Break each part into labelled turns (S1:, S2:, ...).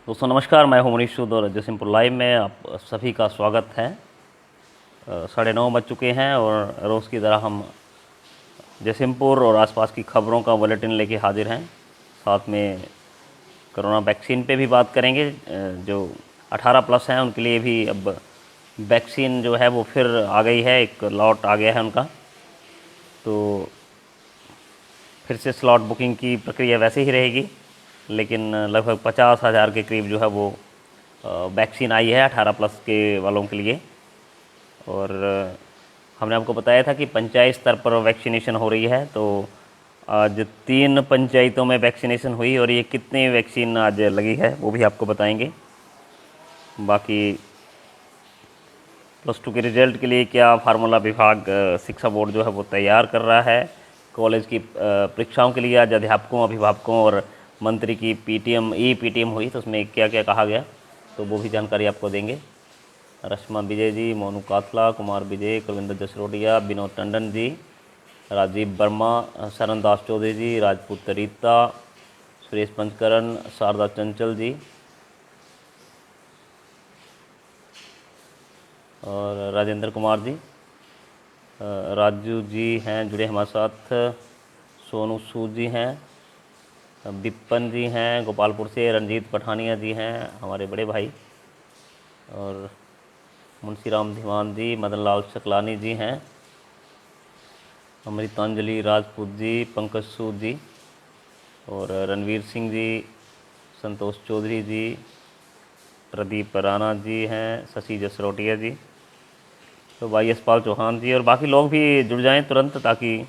S1: दोस्तों नमस्कार, मैं हूं मनीष सूद और जयसिंहपुर लाइव में आप सभी का स्वागत है। 9:30 बज चुके हैं और रोज़ की तरह हम जयसिंहपुर और आसपास की खबरों का बुलेटिन लेके हाजिर हैं। साथ में कोरोना वैक्सीन पे भी बात करेंगे। जो 18 प्लस हैं उनके लिए भी अब वैक्सीन जो है वो फिर आ गई है, एक लॉट आ गया है उनका। तो फिर से स्लॉट बुकिंग की प्रक्रिया वैसे ही रहेगी, लेकिन लगभग 50,000 के करीब जो है वो वैक्सीन आई है 18 प्लस के वालों के लिए। और हमने आपको बताया था कि पंचायत स्तर पर वैक्सीनेशन हो रही है। तो आज 3 पंचायतों में वैक्सीनेशन हुई और ये कितनी वैक्सीन आज लगी है वो भी आपको बताएंगे। बाकी +2 के रिज़ल्ट के लिए क्या फार्मूला विभाग शिक्षा बोर्ड जो है वो तैयार कर रहा है। कॉलेज की परीक्षाओं के लिए आज अध्यापकों, अभिभावकों और मंत्री की पीटीएम हुई, तो उसमें क्या क्या कहा गया तो वो भी जानकारी आपको देंगे। रश्मा विजय जी, मोनू काथला, कुमार विजय, कुलविंदर जसरोटिया, विनोद टंडन जी, राजीव वर्मा, शरण दास चौधरी जी, राजपूत रीता, सुरेश पंचकरण, शारदा चंचल जी और राजेंद्र कुमार जी, राजू जी हैं जुड़े हमारे साथ, सोनू सूद जी हैं, विपन जी हैं गोपालपुर से, रंजीत पठानिया जी हैं हमारे बड़े भाई, और मुंशीराम धीमान जी, मदन लाल सकलानी जी हैं, अमृतांजलि राजपूत जी, पंकज सूद जी और रणवीर सिंह जी, संतोष चौधरी जी, प्रदीप राणा जी हैं, शशि जसरोटिया जी, तो भाई यशपाल चौहान जी और बाकी लोग भी जुड़ जाएं तुरंत, ताकि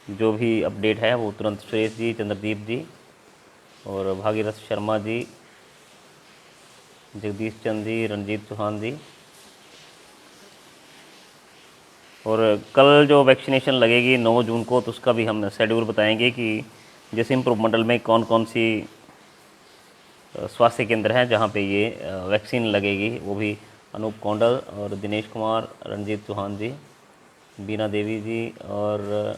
S1: जो भी अपडेट है वो तुरंत। सुरेश जी, चंद्रदीप जी और भागीरथ शर्मा जी, जगदीश चंद जी, रणजीत चौहान जी। और कल जो वैक्सीनेशन लगेगी 9 जून को, तो उसका भी हम शेड्यूल बताएंगे कि जयसिंहपुर मंडल में कौन कौन सी स्वास्थ्य केंद्र हैं जहां पे ये वैक्सीन लगेगी। वो भी अनूप कौंडल और दिनेश कुमार, रणजीत चौहान जी, बीना देवी जी और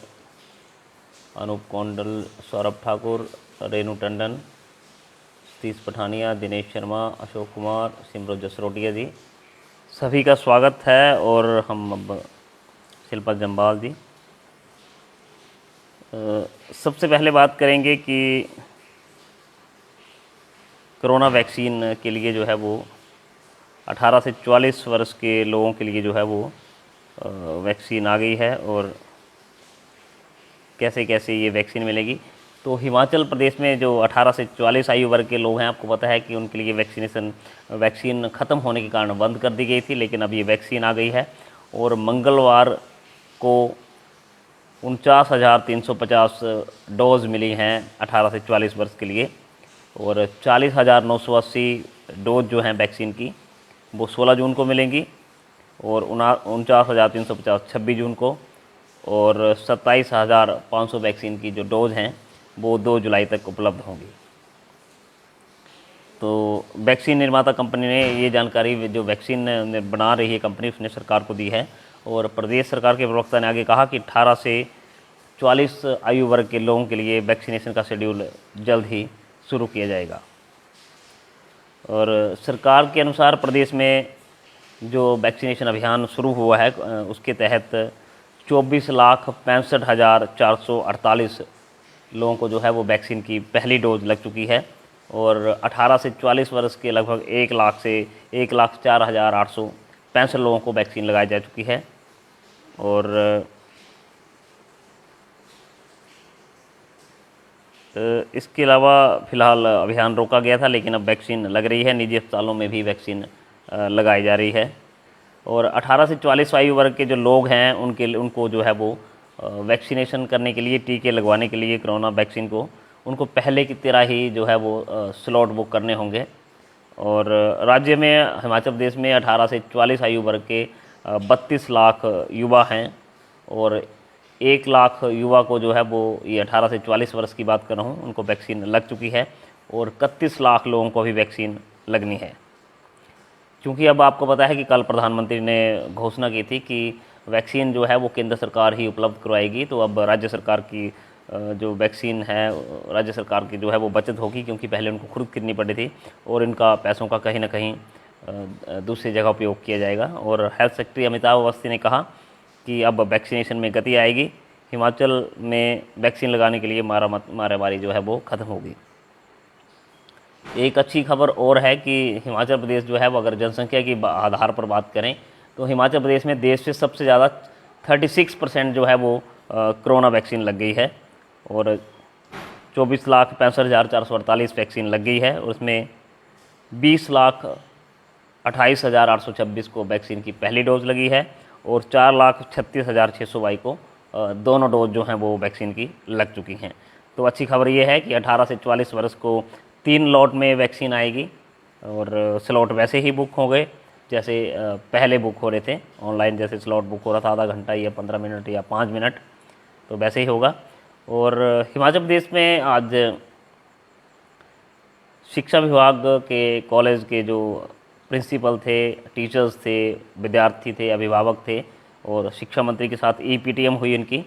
S1: अनूप कौंडल, सौरभ ठाकुर, रेनू टंडन, सतीश पठानिया, दिनेश शर्मा, अशोक कुमार, सिमरत जसरोटिया जी, सभी का स्वागत है। और हम अब शिल्पा जम्बाल जी, सबसे पहले बात करेंगे कि कोरोना वैक्सीन के लिए जो है वो 18 से 44 वर्ष के लोगों के लिए जो है वो वैक्सीन आ गई है। और कैसे कैसे ये वैक्सीन मिलेगी, तो हिमाचल प्रदेश में जो 18 से 44 आयु वर्ग के लोग हैं, आपको पता है कि उनके लिए वैक्सीन ख़त्म होने के कारण बंद कर दी गई थी, लेकिन अब ये वैक्सीन आ गई है। और मंगलवार को 49,350 डोज़ मिली हैं 18 से 44 वर्ष के लिए, और 40,980 डोज जो हैं वैक्सीन की वो 16 जून को मिलेंगी, और 49,350 26 जून को, और 27,500 वैक्सीन की जो डोज हैं वो 2 जुलाई तक उपलब्ध होंगी। तो वैक्सीन निर्माता कंपनी ने ये जानकारी, जो वैक्सीन बना रही है कंपनी, उसने सरकार को दी है। और प्रदेश सरकार के प्रवक्ता ने आगे कहा कि 18 से 44 आयु वर्ग के लोगों के लिए वैक्सीनेशन का शेड्यूल जल्द ही शुरू किया जाएगा। और सरकार के अनुसार प्रदेश में जो वैक्सीनेशन अभियान शुरू हुआ है उसके तहत 24,65,448 लोगों को जो है वो वैक्सीन की पहली डोज लग चुकी है, और 18 से 44 वर्ष के लगभग 1 लाख से 1,04,865 लोगों को वैक्सीन लगाई जा चुकी है। और इसके अलावा फ़िलहाल अभियान रोका गया था, लेकिन अब वैक्सीन लग रही है। निजी अस्पतालों में भी वैक्सीन लगाई जा रही है। और 18 से 44 आयु वर्ग के जो लोग हैं उनको जो है वो वैक्सीनेशन करने के लिए, टीके लगवाने के लिए कोरोना वैक्सीन को, उनको पहले की तरह ही जो है वो स्लॉट बुक करने होंगे। और राज्य में, हिमाचल प्रदेश में 18 से 44 आयु वर्ग के 32 लाख युवा हैं, और 1 लाख युवा को जो है वो, ये 18 से 44 वर्ष की बात कर रहा हूँ, उनको वैक्सीन लग चुकी है, और 31 लाख लोगों को भी वैक्सीन लगनी है। क्योंकि अब आपको पता है कि कल प्रधानमंत्री ने घोषणा की थी कि वैक्सीन जो है वो केंद्र सरकार ही उपलब्ध करवाएगी, तो अब राज्य सरकार की जो वैक्सीन है राज्य सरकार की जो है वो बचत होगी, क्योंकि पहले उनको खुद खरीदनी पड़ी थी और इनका पैसों का कहीं ना कहीं दूसरी जगह उपयोग किया जाएगा। और हेल्थ सेक्रेटरी अमिताभ अवस्थी ने कहा कि अब वैक्सीनेशन में गति आएगी, हिमाचल में वैक्सीन लगाने के लिए मारामारी जो है वो ख़त्म होगी। एक अच्छी खबर और है कि हिमाचल प्रदेश जो है वो अगर जनसंख्या की आधार पर बात करें तो हिमाचल प्रदेश में देश से सबसे ज़्यादा 36% जो है वो कोरोना वैक्सीन लग गई है और 24,65,448 वैक्सीन लग गई है और उसमें 20,28,826 को वैक्सीन की पहली डोज लगी है और 4,36,622 को दोनों डोज जो हैं वो वैक्सीन की लग चुकी हैं। तो अच्छी खबर ये है कि 18 से 44 वर्ष को 3 लॉट में वैक्सीन आएगी और स्लॉट वैसे ही बुक हो गए जैसे पहले बुक हो रहे थे ऑनलाइन, जैसे स्लॉट बुक हो रहा था आधा घंटा या 15 मिनट या 5 मिनट, तो वैसे ही होगा। और हिमाचल प्रदेश में आज शिक्षा विभाग के कॉलेज के जो प्रिंसिपल थे, टीचर्स थे, विद्यार्थी थे, अभिभावक थे और शिक्षा मंत्री के साथ ईपीटीएम हुई इनकी।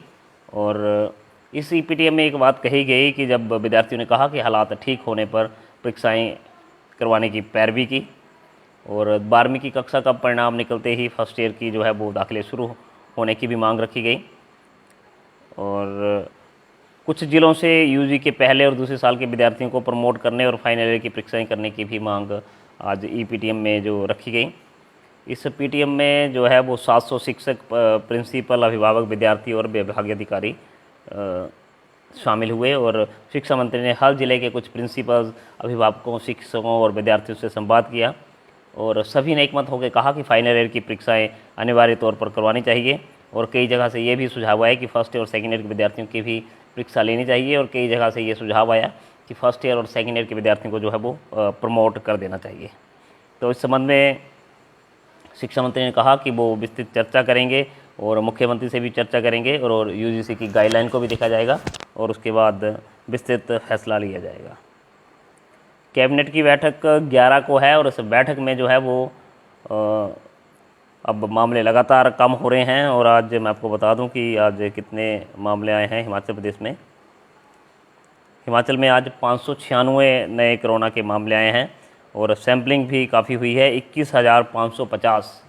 S1: और इस ईपीटीएम में एक बात कही गई कि जब विद्यार्थियों ने कहा कि हालात ठीक होने पर परीक्षाएं करवाने की पैरवी की और 12वीं की कक्षा का परिणाम निकलते ही फर्स्ट ईयर की जो है वो दाखिले शुरू होने की भी मांग रखी गई। और कुछ ज़िलों से यूजी के पहले और दूसरे साल के विद्यार्थियों को प्रमोट करने और फाइनल ईयर की परीक्षाएं करने की भी मांग आज ईपीटीएम में जो रखी गई। इस पीटीएम में जो है वो 700 शिक्षक, प्रिंसिपल, अभिभावक, विद्यार्थी और विभागीय अधिकारी शामिल हुए और शिक्षा मंत्री ने हर जिले के कुछ प्रिंसिपल्स, अभिभावकों, शिक्षकों और विद्यार्थियों से संवाद किया और सभी ने एकमत होकर कहा कि फाइनल ईयर की परीक्षाएं अनिवार्य तौर पर करवानी चाहिए। और कई जगह से ये भी सुझाव आया कि फर्स्ट ईयर और सेकेंड ईयर के विद्यार्थियों की भी परीक्षा लेनी चाहिए और कई जगह से ये सुझाव आया कि फर्स्ट ईयर और सेकेंड ईयर के विद्यार्थियों को जो है वो प्रमोट कर देना चाहिए। तो इस संबंध में शिक्षा मंत्री ने कहा कि वो विस्तृत चर्चा करेंगे और मुख्यमंत्री से भी चर्चा करेंगे और यूजीसी की गाइडलाइन को भी देखा जाएगा और उसके बाद विस्तृत फैसला लिया जाएगा। कैबिनेट की बैठक 11 को है और इस बैठक में जो है वो अब मामले लगातार कम हो रहे हैं और आज मैं आपको बता दूं कि आज कितने मामले आए हैं हिमाचल प्रदेश में। हिमाचल में आज 596 नए कोरोना के मामले आए हैं और सैम्पलिंग भी काफ़ी हुई है, 21,550।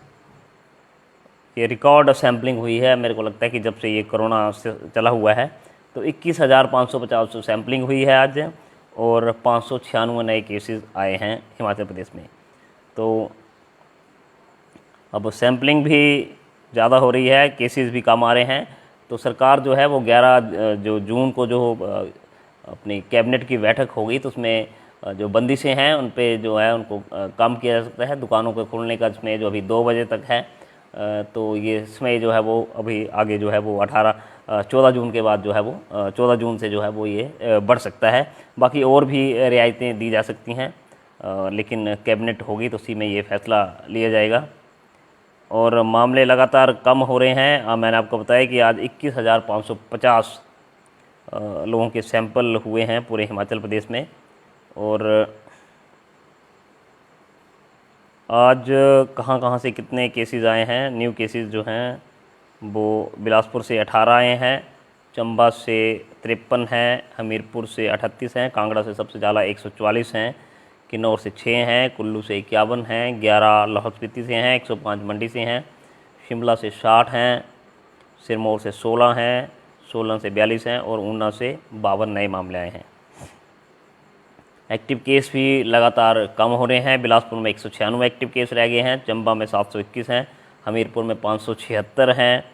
S1: ये रिकॉर्ड सैम्पलिंग हुई है, मेरे को लगता है कि जब से ये कोरोना से चला हुआ है तो 21,550 सैम्पलिंग हुई है आज और 596 नए केसेस आए हैं हिमाचल प्रदेश में। तो अब सैम्पलिंग भी ज़्यादा हो रही है, केसेस भी कम आ रहे हैं। तो सरकार जो है वो 11 जो जून को जो अपनी कैबिनेट की बैठक होगी तो उसमें जो बंदिशें हैं उन पे जो है उनको कम किया जा सकता है। दुकानों के खुलने का इसमें जो अभी 2 बजे तक है तो ये इसमें जो है वो अभी आगे जो है वो 14 जून के बाद जो है वो 14 जून से जो है वो ये बढ़ सकता है। बाकी और भी रियायतें दी जा सकती हैं लेकिन कैबिनेट होगी तो उसी में ये फैसला लिया जाएगा। और मामले लगातार कम हो रहे हैं। मैंने आपको बताया कि आज 21,550 लोगों के सैंपल हुए हैं पूरे हिमाचल प्रदेश में। और आज कहाँ कहाँ से कितने केसेस आए हैं, न्यू केसेस जो हैं वो बिलासपुर से 18 आए हैं, चंबा से 53 हैं, हमीरपुर से 38 हैं, कांगड़ा से सबसे ज़्यादा 144 हैं, किन्नौर से 6 हैं, कुल्लू से 51 हैं, 11 लाहौल स्पीति से हैं, 105 मंडी से हैं, शिमला से 60 हैं, सिरमौर से 16 हैं, सोलन से 42 हैं और ऊना से 52 नए मामले आए हैं। एक्टिव केस भी लगातार कम हो रहे हैं। बिलासपुर में 196 एक्टिव केस रह गए हैं, चंबा में 721 हैं, हमीरपुर में 576 हैं,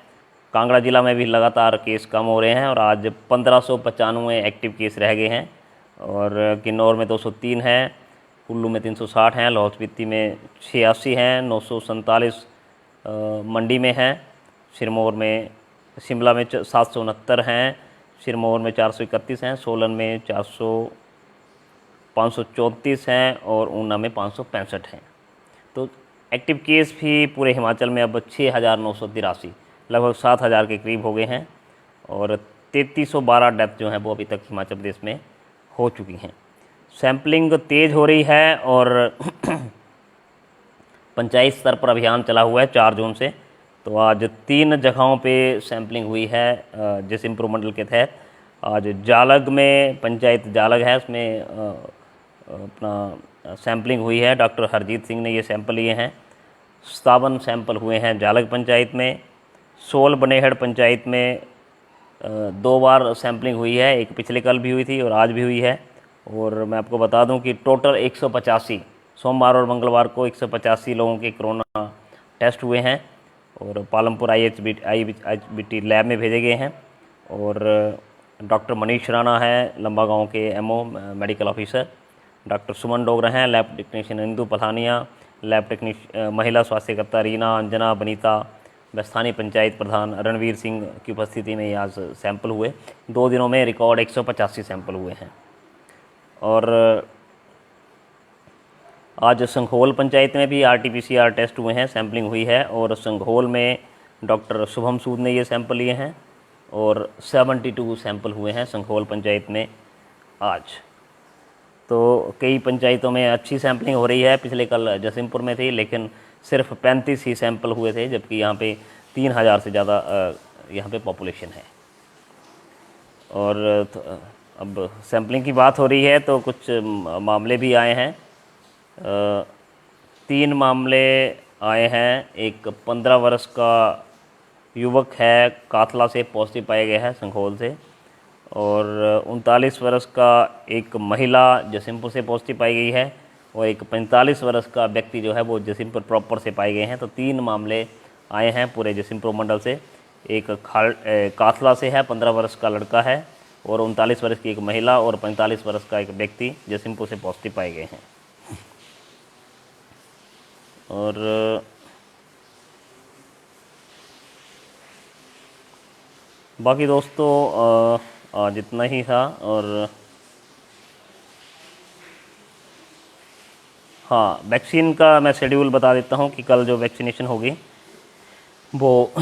S1: कांगड़ा जिला में भी लगातार केस कम हो रहे हैं और आज 1595 एक्टिव केस रह गए हैं। और किन्नौर में 203 हैं, कुल्लू में 360 हैं, लाहौल स्पीति में 86 हैं, 947 मंडी में हैं, सिरमौर में शिमला में 769 हैं, सिरमौर में 431 हैं, सोलन में 534 हैं और ऊना में 565 हैं। तो एक्टिव केस भी पूरे हिमाचल में अब 6,983 लगभग 7,000 के करीब हो गए हैं और 3312 डेथ जो हैं वो अभी तक हिमाचल प्रदेश में हो चुकी हैं। सैम्पलिंग तेज़ हो रही है और पंचायत स्तर पर अभियान चला हुआ है 4 जून से। तो आज 3 जगहों पे सैम्पलिंग हुई है जैसे इम्प्रूव मंडल के तहत। आज जालग में, पंचायत जालग है, उसमें अपना सैम्पलिंग हुई है। डॉक्टर हरजीत सिंह ने ये सैंपल लिए हैं। 57 सैंपल हुए हैं जालग पंचायत में। सोल बनेहड़ पंचायत में 2 बार सैम्पलिंग हुई है, एक पिछले कल भी हुई थी और आज भी हुई है। और मैं आपको बता दूं कि टोटल 185 सोमवार और मंगलवार को 185 लोगों के कोरोना टेस्ट हुए हैं और पालमपुर IHBT लैब में भेजे गए हैं। और डॉक्टर मनीष राणा हैं लंबा गांव के MO मेडिकल ऑफिसर, डॉक्टर सुमन डोगरा हैं लैब टेक्नीशियन, इंदू पथानिया लैब महिला स्वास्थ्यकर्ता, रीना, अंजना, बनीता व स्थानीय पंचायत प्रधान रणवीर सिंह की उपस्थिति में आज सैंपल हुए। 2 दिनों में रिकॉर्ड 185 सैंपल हुए हैं। और आज संघोल पंचायत में भी RT-PCR टेस्ट हुए हैं, सैम्पलिंग हुई है। और संघोल में डॉक्टर शुभम सूद ने ये सैंपल लिए हैं और 72 सैंपल हुए हैं संघोल पंचायत में आज। तो कई पंचायतों में अच्छी सैम्पलिंग हो रही है। पिछले कल जसीमपुर में थी, लेकिन सिर्फ 35 ही सैंपल हुए थे, जबकि यहाँ पे 3000 से ज़्यादा यहाँ पे पॉपुलेशन है। और अब सैम्पलिंग की बात हो रही है तो कुछ मामले भी आए हैं। 3 मामले आए हैं। एक 15 वर्ष का युवक है, काथला से पॉजिटिव पाया गया है, संघोल से। और 39 वर्ष का एक महिला जसीमपुर से पॉजिटिव पाई गई है और एक 45 वर्ष का व्यक्ति जो है वो जसीमपुर प्रॉपर से पाए गए हैं। तो 3 मामले आए हैं पूरे जसीमपुर मंडल से। एक काथला से है, 15 वर्ष का लड़का है, और 39 वर्ष की एक महिला और 45 वर्ष का एक व्यक्ति जसीमपुर से पॉजिटिव पाए गए हैं। और बाकी दोस्तों आज इतना ही था। और हाँ, वैक्सीन का मैं शेड्यूल बता देता हूँ कि कल जो वैक्सीनेशन होगी वो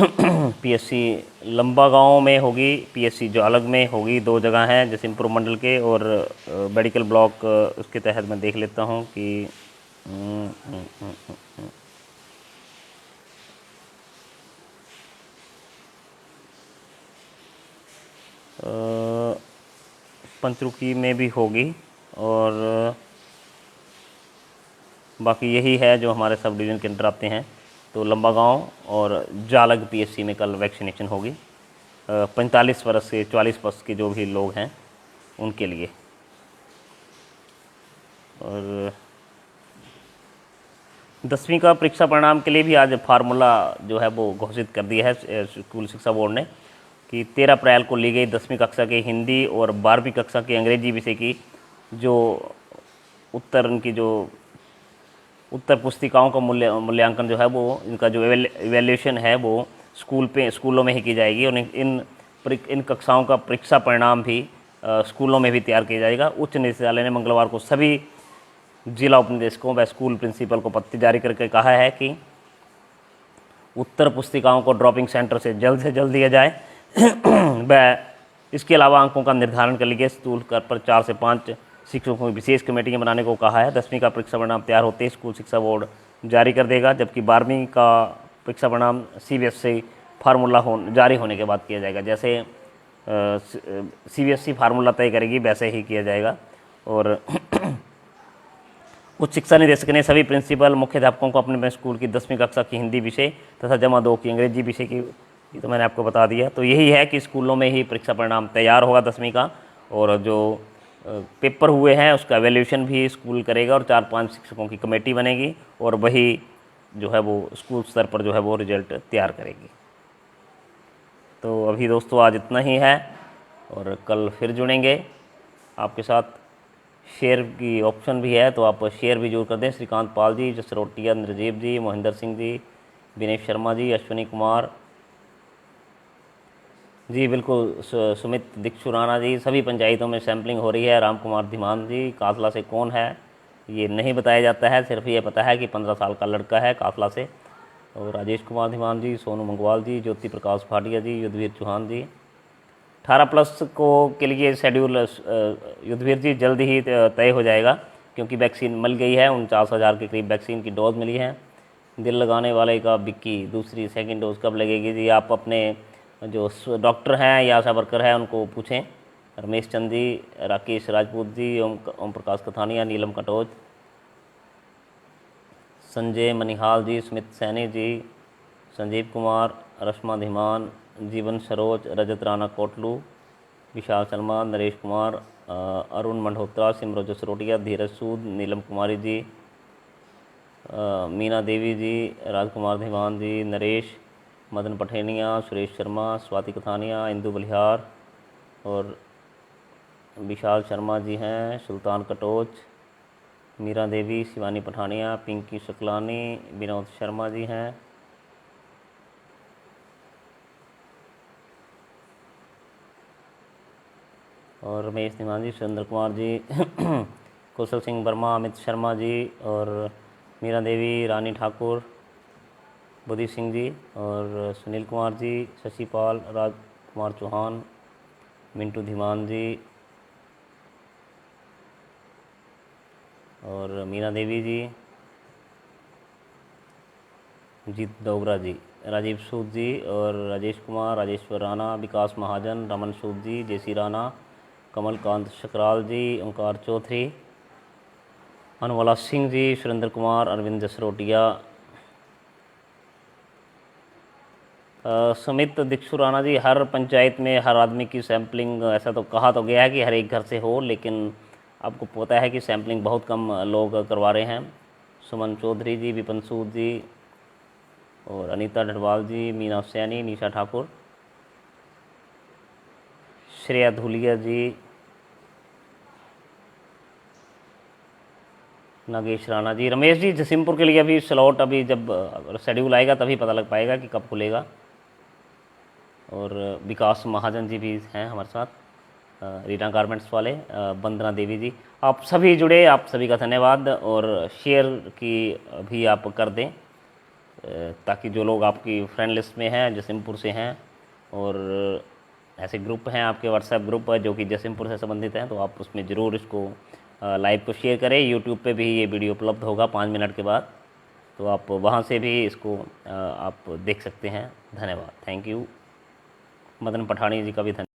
S1: PSC लंबा गांव में होगी, PSC जालग में होगी। 2 जगह हैं जसीमपुर मंडल के। और मेडिकल ब्लॉक उसके तहत मैं देख लेता हूँ कि पंचरुखी में भी होगी। और बाकी यही है जो हमारे सब डिवीज़न के अंदर आते हैं। तो लंबा गांव और जालग PSC में कल वैक्सीनेशन होगी 45 वर्ष से 44 वर्ष के जो भी लोग हैं उनके लिए। और 10वीं का परीक्षा परिणाम के लिए भी आज फार्मूला जो है वो घोषित कर दिया है स्कूल शिक्षा बोर्ड ने कि 13 अप्रैल को ली गई 10वीं कक्षा के हिंदी और 12वीं कक्षा के अंग्रेजी विषय की जो उनकी जो उत्तर पुस्तिकाओं का मूल्यांकन जो है वो, इनका जो इवैल्यूएशन है वो स्कूलों में ही की जाएगी। और इन कक्षाओं का परीक्षा परिणाम भी स्कूलों में भी तैयार किया जाएगा। उच्च न्यायालय ने मंगलवार को सभी जिला उपनिदेशकों व स्कूल प्रिंसिपल को पत्र जारी करके कहा है कि उत्तर पुस्तिकाओं को ड्रॉपिंग सेंटर से जल्द दिया जाए व इसके अलावा अंकों का निर्धारण के लिए स्कूल स्तर पर 4 से 5 शिक्षकों की विशेष कमेटियां बनाने को कहा है। 10वीं का परीक्षा परिणाम तैयार होते ही स्कूल शिक्षा बोर्ड जारी कर देगा, जबकि 12वीं का परीक्षा परिणाम CBSE फार्मूला जारी होने के बाद किया जाएगा। जैसे CBSE फार्मूला तय करेगी वैसे ही किया जाएगा। और उच्च शिक्षा निदेशक ने सभी प्रिंसिपल मुख्याध्यापकों को अपने स्कूल की 10वीं कक्षा की हिंदी विषय तथा जमा 2 की अंग्रेजी विषय की, ये तो मैंने आपको बता दिया। तो यही है कि स्कूलों में ही परीक्षा परिणाम तैयार होगा 10वीं का, और जो पेपर हुए हैं उसका एवेल्यूशन भी स्कूल करेगा और 4-5 शिक्षकों की कमेटी बनेगी और वही जो है वो स्कूल स्तर पर जो है वो रिजल्ट तैयार करेगी। तो अभी दोस्तों आज इतना ही है और कल फिर जुड़ेंगे आपके साथ। शेयर की ऑप्शन भी है तो आप शेयर भी जरूर कर दें। श्रीकांत पाल जी, जसरोटिया नरजीब जी, मोहिंदर सिंह जी, दिनेश शर्मा जी, अश्विनी कुमार जी, बिल्कुल सुमित दीक्षु राणा जी, सभी पंचायतों में सैम्पलिंग हो रही है। राम कुमार धीमान जी, काफला से कौन है ये नहीं बताया जाता है, सिर्फ ये पता है कि 15 साल का लड़का है काफला से। और राजेश कुमार धीमान जी, सोनू मंगवाल जी, ज्योति प्रकाश भाटिया जी, युद्धवीर चौहान जी। 18+ को के लिए शेड्यूल युद्धवीर जी जल्द ही तय हो जाएगा, क्योंकि वैक्सीन मिल गई है। 49,000 के करीब वैक्सीन की डोज मिली है। दिल लगाने वाले का बिक्की दूसरी सेकंड डोज कब लगेगी जी, आप अपने जो डॉक्टर हैं या आशा वर्कर हैं उनको पूछें रमेश चंद जी, राकेश राजपूत जी, ओम प्रकाश कथानिया, नीलम कटोच, संजय मनिहाल जी, स्मित सैनी जी, संजीव कुमार, रश्मा धीमान, जीवन सरोज, रजत राणा कोटलू, विशाल शर्मा, नरेश कुमार, अरुण मल्होत्रा, सिमरन जसरोटिया, धीरज सूद, नीलम कुमारी जी, मीना देवी जी, राजकुमार धीमान जी, नरेश, मदन पठेनिया, सुरेश शर्मा, स्वाति कथानिया, इंदु बलिहार और विशाल शर्मा जी हैं, सुल्तान कटोच, मीरा देवी, शिवानी पठानिया, पिंकी शुक्लानी, विनोद शर्मा जी हैं, और रमेश धीमान जी, सुरेंद्र कुमार जी, कौशल सिंह वर्मा, अमित शर्मा जी और मीरा देवी, रानी ठाकुर, बुद्धि सिंह जी और सुनील कुमार जी, शशिपाल, राजकुमार चौहान, मिंटू धीमान जी और मीना देवी जी, जीत डोगरा जी, राजीव सूद जी और राजेश कुमार, राजेश्वर राणा, विकास महाजन, रमन सूद जी, जेसी राणा, कमलकांत शकराल जी, ओंकार चौधरी, अनुवाला सिंह जी, सुरेंद्र कुमार, अरविंद जसरोटिया, सुमित दीक्षु राणा जी। हर पंचायत में हर आदमी की सैम्पलिंग, ऐसा तो कहा तो गया है कि हर एक घर से हो, लेकिन आपको पता है कि सैम्पलिंग बहुत कम लोग करवा रहे हैं। सुमन चौधरी जी, विपिन सूद जी और अनीता डडवाल जी, मीना सैनी, निशा ठाकुर, श्रेया धुलिया जी, नागेश राणा जी, रमेश जी। जसीमपुर के लिए अभी स्लॉट, अभी जब शेड्यूल आएगा तभी पता लग पाएगा कि कब खुलेगा। और विकास महाजन जी भी हैं हमारे साथ, रीना गारमेंट्स वाले, वंदना देवी जी। आप सभी जुड़े, आप सभी का धन्यवाद। और शेयर की भी आप कर दें ताकि जो लोग आपकी फ्रेंड लिस्ट में हैं, जसीमपुर से हैं, और ऐसे ग्रुप हैं आपके, व्हाट्सएप ग्रुप है जो कि जसीमपुर से संबंधित हैं, तो आप उसमें ज़रूर इसको लाइव को शेयर करें। यूट्यूब पे भी ये वीडियो उपलब्ध होगा 5 मिनट के बाद, तो आप वहाँ से भी इसको आप देख सकते हैं। धन्यवाद, थैंक यू। मदन पठानी जी का भी धन्यवाद।